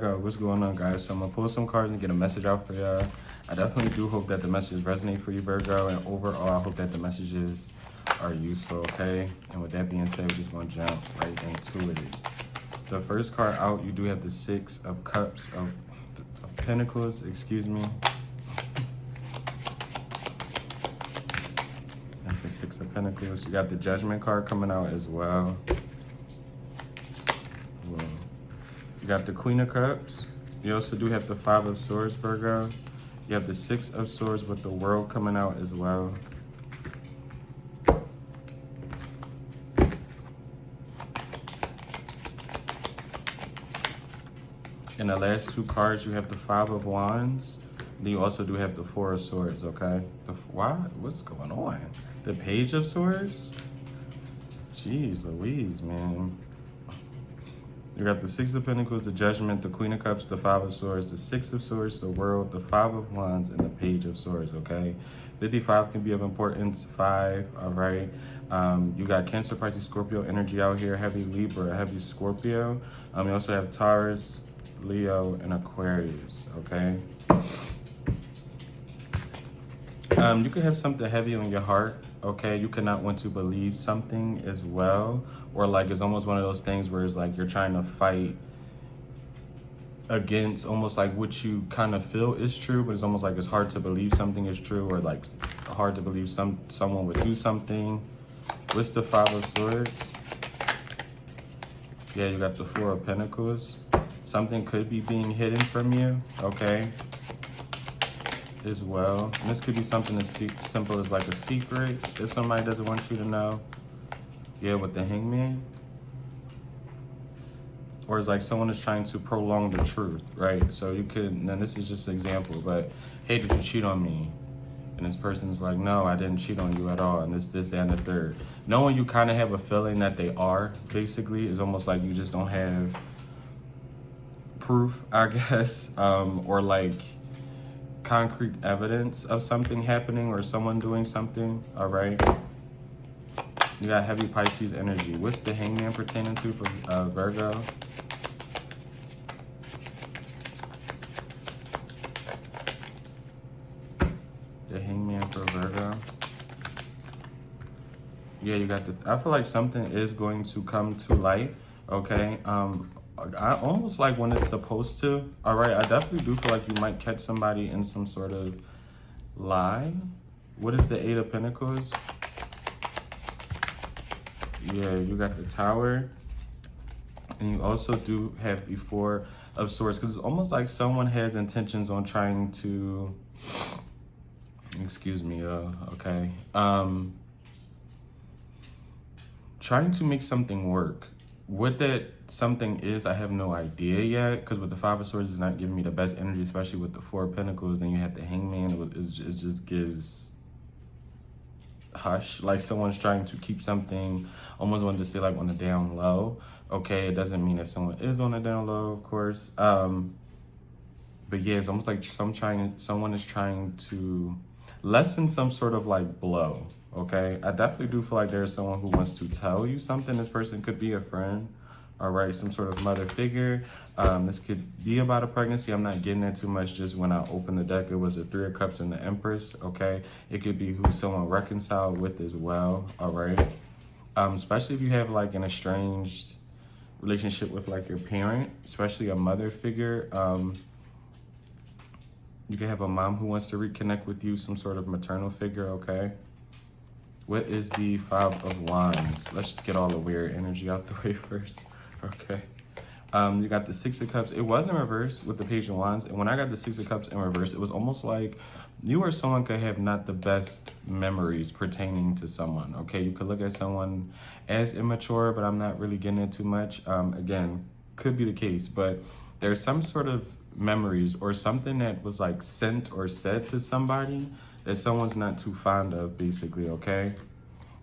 What's going on, guys? So I'm gonna pull some cards and get a message out for y'all. I definitely do hope that the messages resonate for you, Virgo, and overall I hope that the messages are useful, okay? And with that being said, we're just gonna jump right into it. The first card out, you do have the Six of Cups of Pentacles, excuse me. That's the Six of Pentacles. You got the Judgment card coming out as well. You got the Queen of Cups. You also do have the Five of Swords, Virgo. You have the Six of Swords with the World coming out as well. In the last two cards, you have the Five of Wands. Then you also do have the Four of Swords, okay? Why? What's going on? The Page of Swords? Jeez Louise, man. You got the Six of Pentacles, the Judgment, the Queen of Cups, the Five of Swords, the Six of Swords, the World, the Five of Wands, and the Page of Swords, okay? 55 can be of importance, 5, all right? You got Cancer, Pisces, Scorpio energy out here, heavy Libra, heavy Scorpio. You also have Taurus, Leo, and Aquarius, okay? You could have something heavy on your heart, okay? You could not want to believe something as well. Or like it's almost one of those things where it's like you're trying to fight against almost like what you kind of feel is true, but it's almost like it's hard to believe something is true, or like hard to believe someone would do something. What's the Five of Swords? Yeah, you got the Four of Pentacles. Something could be being hidden from you, okay? As well. And this could be something as simple as like a secret that somebody doesn't want you to know. Yeah, with the Hangman. Or it's like someone is trying to prolong the truth, right? So you could, and this is just an example, but hey, did you cheat on me? And this person's like, no, I didn't cheat on you at all. And this, that, and the third. Knowing you kind of have a feeling that they are, basically, is almost like you just don't have proof, I guess, or like concrete evidence of something happening or someone doing something, all right? You got heavy Pisces energy. What's the Hangman pertaining to for Virgo? The Hangman for Virgo. Yeah, you got the, I feel like something is going to come to light, okay? I almost like when it's supposed to, all right? I definitely do feel like you might catch somebody in some sort of lie. What is the Eight of Pentacles? Yeah, you got the Tower. And you also do have the Four of Swords, because it's almost like someone has intentions on trying to, excuse me, okay. Trying to make something work. What that something is, I have no idea yet, because with the Five of Swords, it's not giving me the best energy, especially with the Four of Pentacles. Then you have the Hangman. It just gives hush, like someone's trying to keep something, almost wanted to say like on the down low. Okay, it doesn't mean that someone is on the down low, of course. But yeah, it's almost like someone is trying to lessen some sort of like blow. Okay, I definitely do feel like there's someone who wants to tell you something. This person could be a friend, all right, some sort of mother figure. This could be about a pregnancy. I'm not getting into too much. Just when I opened the deck, it was the Three of Cups and the Empress, okay? It could be who someone reconciled with as well, all right? Especially if you have like an estranged relationship with like your parent, especially a mother figure. You could have a mom who wants to reconnect with you, some sort of maternal figure, okay? What is the Five of Wands? Let's just get all the weird energy out the way first. Okay. You got the Six of Cups. It was in reverse with the Page of Wands. And when I got the Six of Cups in reverse, it was almost like you or someone could have not the best memories pertaining to someone. Okay. You could look at someone as immature, but I'm not really getting into too much. Again, could be the case, but there's some sort of memories or something that was like sent or said to somebody that someone's not too fond of, basically, okay?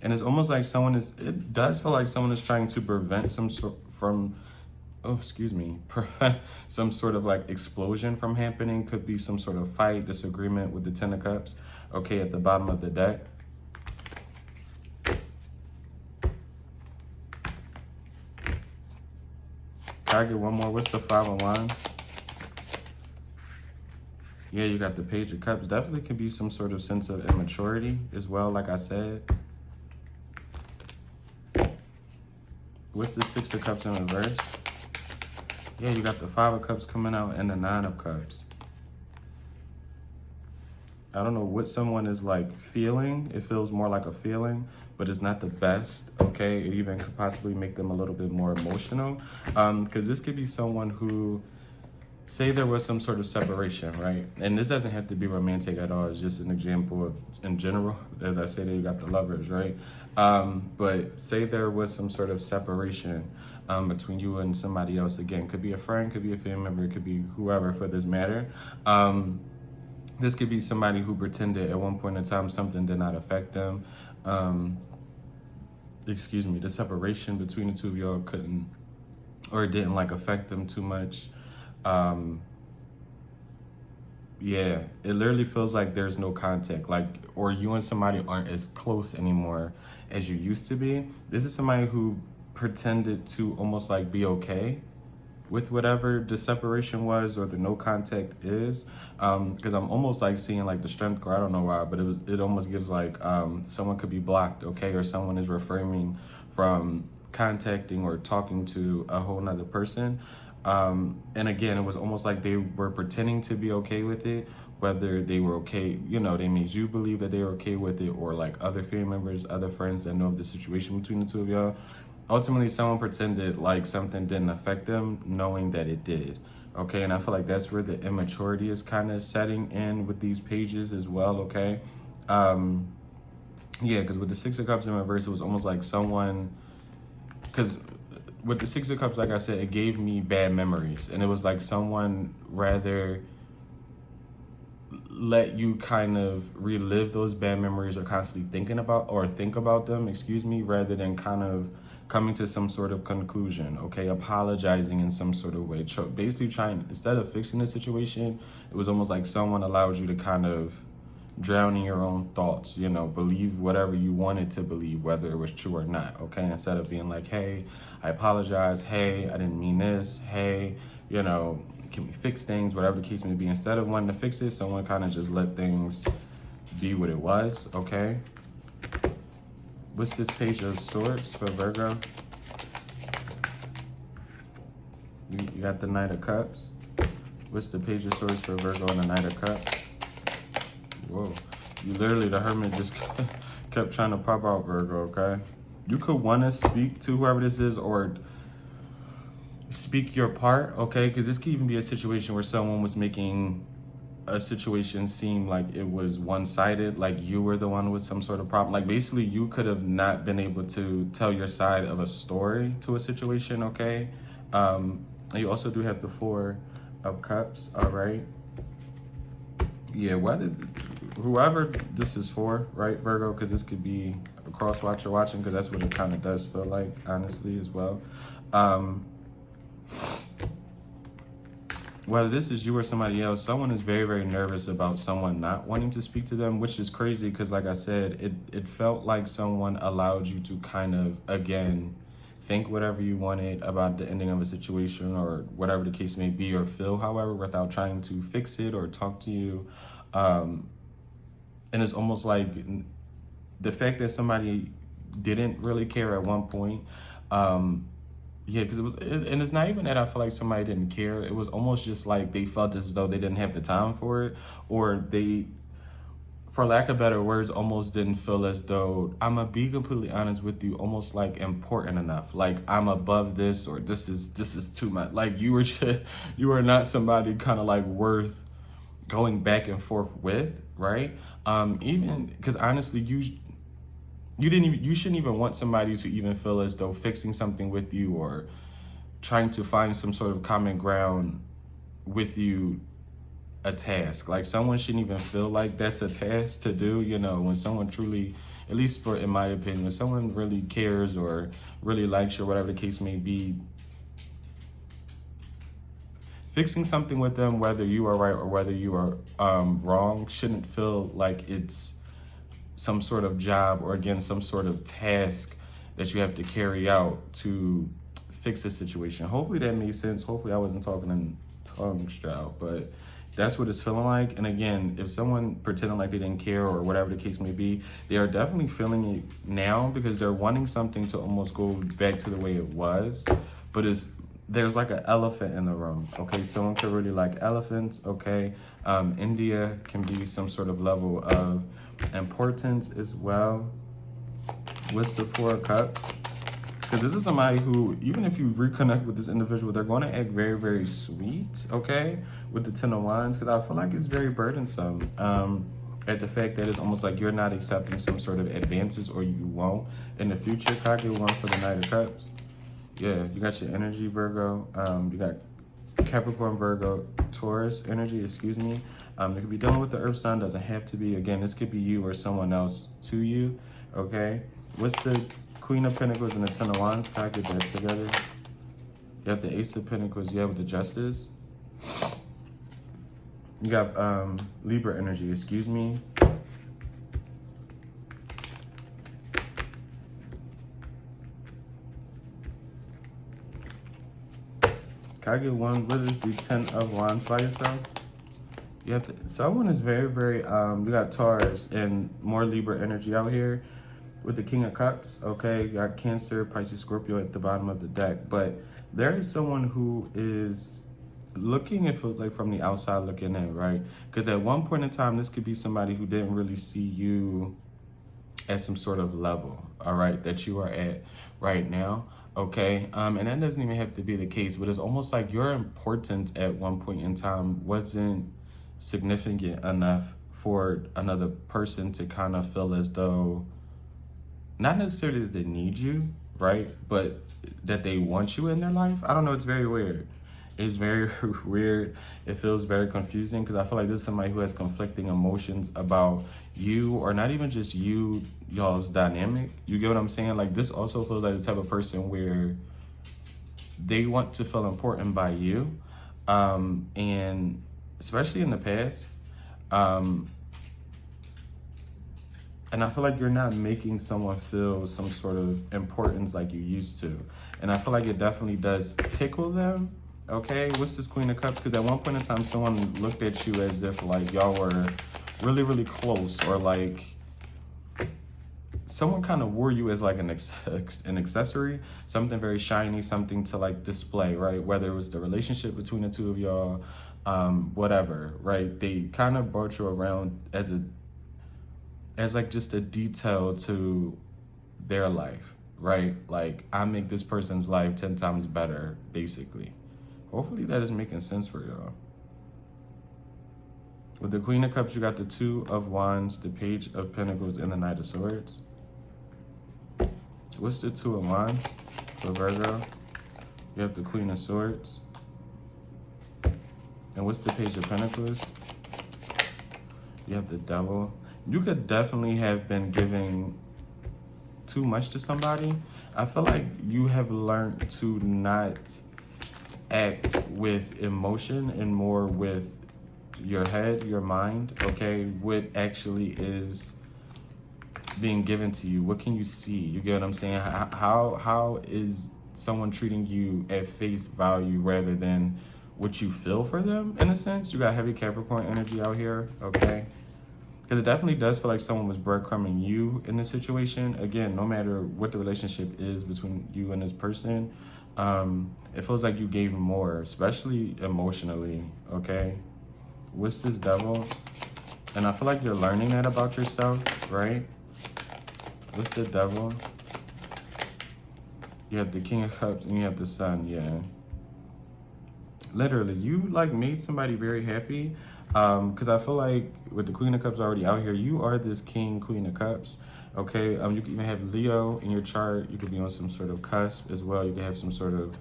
And it's almost like it does feel like someone is trying to prevent prevent some sort of like explosion from happening. Could be some sort of fight, disagreement with the Ten of Cups, okay, at the bottom of the deck. Can I get one more? What's the Five of Wands? Yeah, you got the Page of Cups. Definitely can be some sort of sense of immaturity as well, like I said. What's the Six of Cups in reverse? Yeah, you got the Five of Cups coming out and the Nine of Cups. I don't know what someone is like feeling. It feels more like a feeling, but it's not the best, okay? It even could possibly make them a little bit more emotional. Because this could be someone who, say there was some sort of separation, right? And this doesn't have to be romantic at all. It's just an example of, in general, as I say, that you got the Lovers, right? But say there was some sort of separation between you and somebody else. Again, could be a friend, could be a family member, it could be whoever for this matter. This could be somebody who pretended at one point in time something did not affect them. The separation between the two of y'all couldn't, or it didn't like affect them too much. Yeah, it literally feels like there's no contact, like, or you and somebody aren't as close anymore as you used to be. This is somebody who pretended to almost like be okay with whatever the separation was or the no contact is, because I'm almost like seeing like the Strength card. I don't know why, but it almost gives like someone could be blocked, okay, or someone is refraining from contacting or talking to a whole nother person. And again, it was almost like they were pretending to be okay with it, whether they were okay, you know, they made you believe that they were okay with it, or like other family members, other friends that know of the situation between the two of y'all. Ultimately, someone pretended like something didn't affect them, knowing that it did. Okay, and I feel like that's where the immaturity is kind of setting in with these pages as well, okay? Yeah, because with the Six of Cups in reverse, it was almost like someone, because with the Six of Cups, like I said, it gave me bad memories. And it was like someone rather let you kind of relive those bad memories or constantly think about them, rather than kind of coming to some sort of conclusion, okay? Apologizing in some sort of way. Basically trying, instead of fixing the situation, it was almost like someone allowed you to kind of drown in your own thoughts, you know, believe whatever you wanted to believe, whether it was true or not, okay? Instead of being like, hey, I apologize, hey, I didn't mean this, hey, you know, can we fix things, whatever the case may be. Instead of wanting to fix it, someone kind of just let things be what it was, okay? What's this Page of Swords for Virgo? You got the Knight of Cups. What's the Page of Swords for Virgo and the Knight of Cups? Whoa. You literally, the Hermit just kept trying to pop out, Virgo, okay? You could want to speak to whoever this is or speak your part, okay? Because this could even be a situation where someone was making a situation seem like it was one-sided, like you were the one with some sort of problem. Like basically you could have not been able to tell your side of a story to a situation, okay? And you also do have the Four of Cups, all right? Yeah, whoever this is for, right, Virgo, because this could be a cross watcher watching, because that's what it kind of does feel like, honestly, as well. Whether this is you or somebody else, someone is very, very nervous about someone not wanting to speak to them, which is crazy because, like I said, it felt like someone allowed you to kind of, again, think whatever you wanted about the ending of a situation or whatever the case may be, or feel however, without trying to fix it or talk to you. And it's almost like the fact that somebody didn't really care at one point, yeah, because and it's not even that I feel like somebody didn't care. It was almost just like they felt as though they didn't have the time for it, or they, for lack of better words, almost didn't feel as though, I'm gonna be completely honest with you, almost like important enough. Like I'm above this, or this is too much. Like you were not somebody kind of like worth going back and forth with, right? Even because honestly, you shouldn't even want somebody to even feel as though fixing something with you or trying to find some sort of common ground with you a task. Like someone shouldn't even feel like that's a task to do, you know, when someone truly, at least in my opinion, when someone really cares or really likes you or whatever the case may be, fixing something with them, whether you are right or whether you are wrong, shouldn't feel like it's some sort of job or, again, some sort of task that you have to carry out to fix a situation. Hopefully that made sense. Hopefully I wasn't talking in tongue style, but That's what it's feeling like. And again, if someone pretending like they didn't care or whatever the case may be, they are definitely feeling it now because they're wanting something to almost go back to the way it was. But there's like an elephant in the room, okay? Someone could really like elephants, okay? India can be some sort of level of importance as well. What's the Four of Cups? Because this is somebody who, even if you reconnect with this individual, they're going to act very, very sweet, okay? With the Ten of Wands, because I feel like it's very burdensome. At the fact that it's almost like you're not accepting some sort of advances, or you won't in the future. Can I get one for the Knight of Cups? Yeah, you got your energy, Virgo. You got Capricorn, Virgo, Taurus energy, excuse me. You could be dealing with the Earth Sign, doesn't have to be. Again, this could be you or someone else to you, okay? What's the Queen of Pentacles and the Ten of Wands? Can I get that together? You have the Ace of Pentacles, you have the Justice. You got Libra energy, excuse me. Can I get one? What is the Ten of Wands by itself? You have to, someone is very, very, you got Taurus and more Libra energy out here with the King of Cups, okay? You got Cancer, Pisces, Scorpio at the bottom of the deck. But there is someone who is looking, it feels like, from the outside looking in, right? Because at one point in time, this could be somebody who didn't really see you at some sort of level, all right, that you are at right now, okay? And that doesn't even have to be the case, but it's almost like your importance at one point in time wasn't significant enough for another person to kind of feel as though, not necessarily that they need you, right? But that they want you in their life. I don't know, it's very weird. It's very weird. It feels very confusing because I feel like this is somebody who has conflicting emotions about you, or not even just you, y'all's dynamic. You get what I'm saying? Like, this also feels like the type of person where they want to feel important by you. And especially in the past. And I feel like you're not making someone feel some sort of importance like you used to. And I feel like it definitely does tickle them, okay? What's this Queen of Cups? Because at one point in time, someone looked at you as if like y'all were really, really close, or like someone kind of wore you as like an accessory, something very shiny, something to like display, right? Whether it was the relationship between the two of y'all, whatever, right? They kind of brought you around as like just a detail to their life, right? Like, I make this person's life 10 times better, basically. Hopefully that is making sense for y'all. With the Queen of Cups, you got the Two of Wands, the Page of Pentacles, and the Knight of Swords. What's the Two of Wands for Virgo? You have the Queen of Swords. And what's the Page of Pentacles? You have the Devil. You could definitely have been giving too much to somebody. I feel like you have learned to not act with emotion and more with your head, your mind, okay? What actually is being given to you? What can you see? You get what I'm saying? How is someone treating you at face value rather than what you feel for them, in a sense? You got heavy Capricorn energy out here, okay? Because it definitely does feel like someone was breadcrumbing you in this situation. Again, no matter what the relationship is between you and this person, it feels like you gave more, especially emotionally, okay? What's this Devil? And I feel like you're learning that about yourself, right? What's the Devil? You have the King of Cups and you have the Sun, yeah. Literally, you like made somebody very happy. Because I feel like with the Queen of Cups already out here, you are this King, Queen of Cups, okay? You can even have Leo in your chart. You could be on some sort of cusp as well. You can have some sort of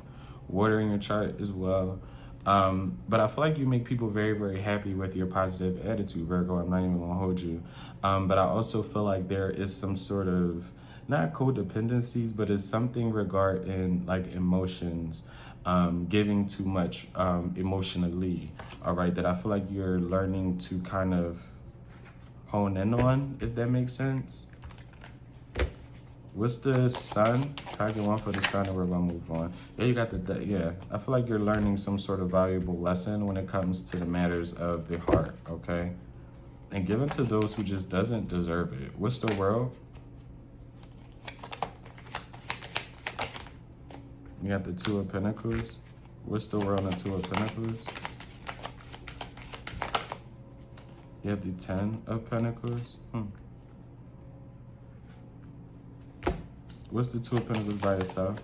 water in your chart as well. But I feel like you make people very, very happy with your positive attitude, Virgo. I'm not even gonna hold you. But I also feel like there is some sort of, not codependencies, but it's something regarding like emotions, giving too much emotionally, all right, that I feel like you're learning to kind of hone in on, if that makes sense. What's the sun? Can I get one for the sun and we're gonna move on? Yeah, you got yeah. I feel like you're learning some sort of valuable lesson when it comes to the matters of the heart, okay? And given to those who just doesn't deserve it. What's the world? You got the Two of Pentacles. What's the world and the Two of Pentacles? You have the Ten of Pentacles. What's the Two of Pentacles by itself?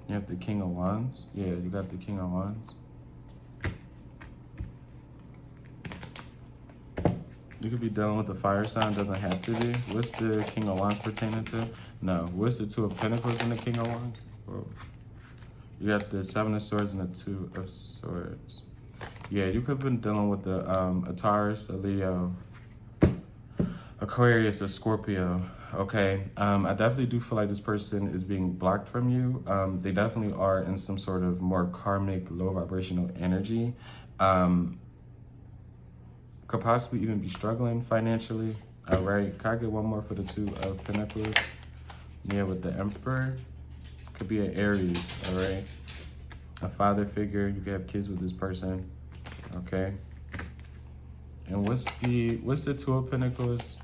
You have the King of Wands. Yeah, you got the King of Wands. You could be dealing with the fire sign, doesn't have to be. What's the King of Wands pertaining to? No. What's the Two of Pentacles and the King of Wands? Whoa. You got the Seven of Swords and the Two of Swords. Yeah, you could have been dealing with the a Taurus, a Leo, Aquarius, or Scorpio. Okay, I definitely do feel like this person is being blocked from you. They definitely are in some sort of more karmic, low vibrational energy. Could possibly even be struggling financially. All right, can I get one more for the Two of Pentacles? Yeah, with the Emperor. Could be an Aries, all right? A father figure, you could have kids with this person, okay? And what's the Two of Pentacles,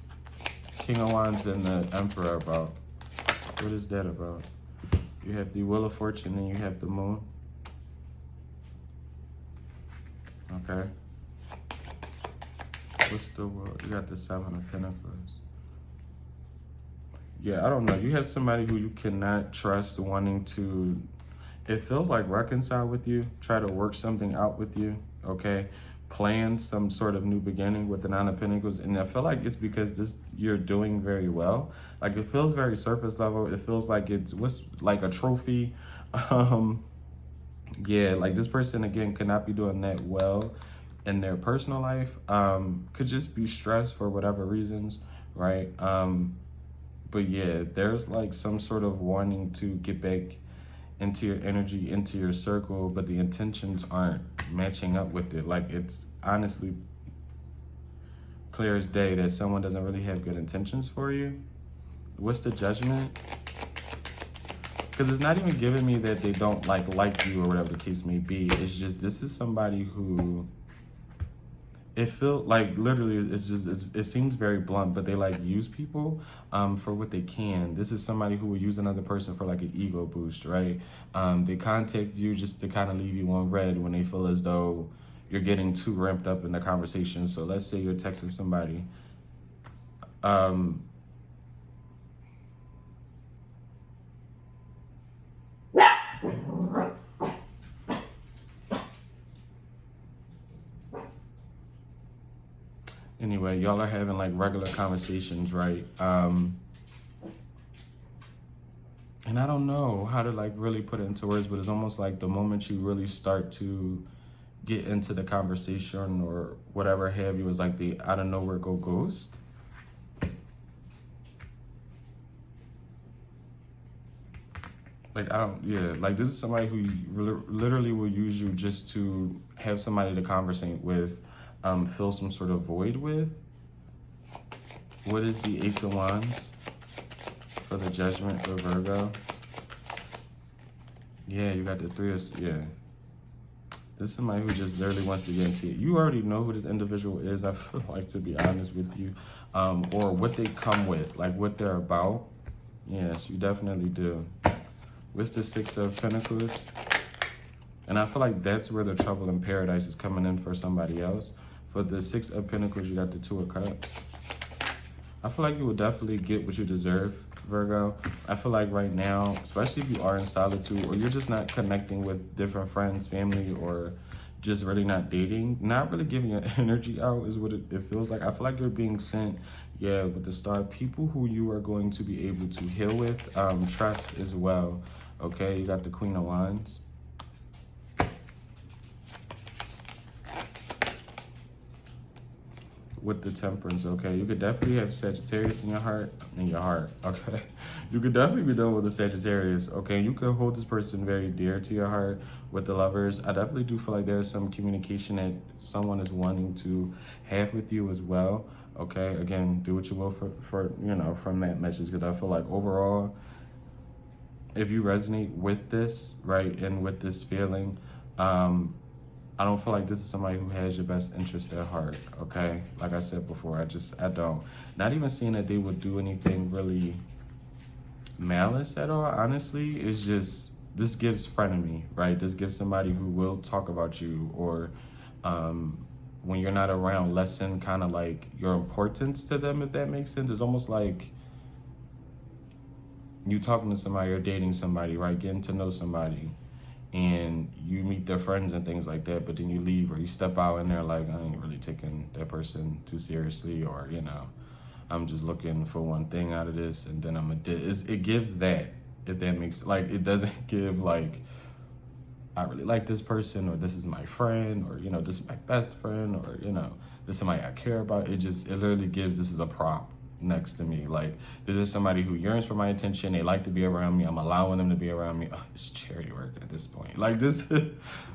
King of Wands, and the Emperor about? What is that about? You have the Wheel of Fortune and you have the Moon. Okay. What's the world? You got the Seven of Pentacles. Yeah, I don't know. You have somebody who you cannot trust wanting to, it feels like reconcile with you, try to work something out with you, okay? Plan some sort of new beginning with the Nine of Pentacles. And I feel like it's because you're doing very well. Like it feels very surface level. It feels like it's like a trophy. Yeah, like this person, again, could not be doing that well in their personal life. Could just be stressed for whatever reasons, right? But yeah, there's like some sort of wanting to get back into your energy, into your circle, but the intentions aren't matching up with it. Like it's honestly clear as day that someone doesn't really have good intentions for you. What's the Judgment? Because it's not even giving me that they don't like you or whatever the case may be. It's just, this is somebody who, it feels like literally it seems very blunt, but they like use people for what they can. This is somebody who will use another person for like an ego boost, right? They contact you just to kind of leave you on red when they feel as though you're getting too ramped up in the conversation. So let's say you're texting somebody. Anyway, y'all are having like regular conversations, right? And I don't know how to like really put it into words, but it's almost like the moment you really start to get into the conversation or whatever have you, is like the out of nowhere go ghost. Like, like this is somebody who literally will use you just to have somebody to conversate with, fill some sort of void with. What is the Ace of Wands for the Judgment for Virgo? Yeah, you got the Three of, yeah. This is somebody who just literally wants to get into it. You already know who this individual is, I feel like, to be honest with you, or what they come with, like what they're about. Yes, you definitely do. What's the Six of Pentacles? And I feel like that's where the trouble in paradise is coming in for somebody else. For the Six of Pentacles, you got the Two of Cups. I feel like you will definitely get what you deserve, Virgo. I feel like right now, especially if you are in solitude or you're just not connecting with different friends, family, or just really not dating, not really giving your energy out is what it feels like. I feel like you're being sent, yeah, with the Star, people who you are going to be able to heal with, trust as well. Okay, you got the Queen of Wands. With the Temperance, okay? You could definitely have Sagittarius in your heart, okay? You could definitely be done with the Sagittarius, okay? You could hold this person very dear to your heart. With the Lovers, I definitely do feel like there's some communication that someone is wanting to have with you as well. Okay, again, do what you will for you know, from that message, because I feel like overall, if you resonate with this, right, and with this feeling, I don't feel like this is somebody who has your best interest at heart, okay? Like I said before, I don't. Not even seeing that they would do anything really malice at all, honestly. It's just, this gives frenemy, right? This gives somebody who will talk about you, or when you're not around, lessen kind of like your importance to them, if that makes sense. It's almost like you talking to somebody or dating somebody, right? Getting to know somebody, and you meet their friends and things like that, but then you leave or you step out and they're like, I ain't really taking that person too seriously, or, you know, I'm just looking for one thing out of this, and then it gives that, if that makes, like, it doesn't give like, I really like this person, or this is my friend, or, you know, this is my best friend, or, you know, this is somebody I care about. It literally gives, this is a prop next to me. Like, this is somebody who yearns for my attention. They like to be around me. I'm allowing them to be around me. Oh, it's charity work at this point. Like, this,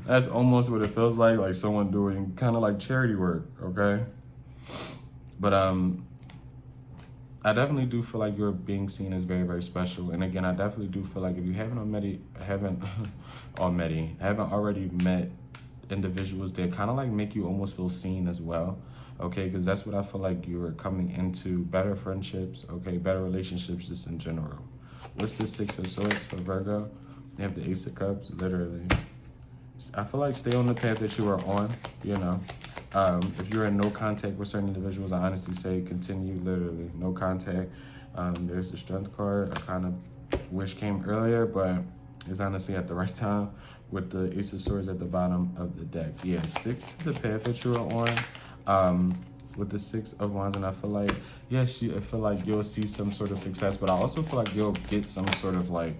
that's almost what it feels like someone doing kind of like charity work, okay? But I definitely do feel like you're being seen as very, very special. And again, I definitely do feel like if you haven't already met individuals that kind of like make you almost feel seen as well, okay? Because that's what I feel like you're coming into, better friendships, okay? Better relationships just in general. What's the Six of Swords for Virgo? They have the Ace of Cups, literally. I feel like stay on the path that you are on, you know. If you're in no contact with certain individuals, I honestly say continue, literally, no contact. There's the Strength card. I kind of wish came earlier, but it's honestly at the right time with the Ace of Swords at the bottom of the deck. Yeah, stick to the path that you are on. With the Six of Wands, and I feel like, yes, I feel like you'll see some sort of success, but I also feel like you'll get some sort of like,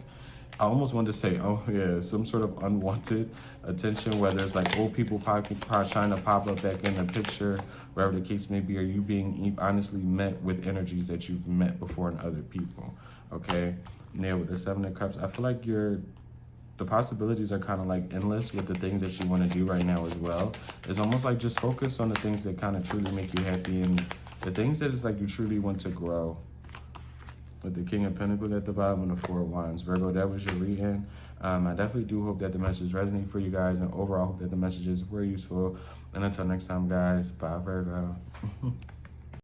I almost wanted to say, oh yeah, some sort of unwanted attention, whether it's like old people trying to pop up back in the picture, wherever the case may be, or you being honestly met with energies that you've met before in other people, okay? Now with the Seven of Cups, I feel like the possibilities are kind of like endless with the things that you want to do right now as well. It's almost like just focus on the things that kind of truly make you happy, and the things that it's like you truly want to grow. With the King of Pentacles at the bottom and the Four of Wands. Virgo, that was your reading. I definitely do hope that the message resonates for you guys, and overall hope that the messages were useful. And until next time, guys, bye, Virgo.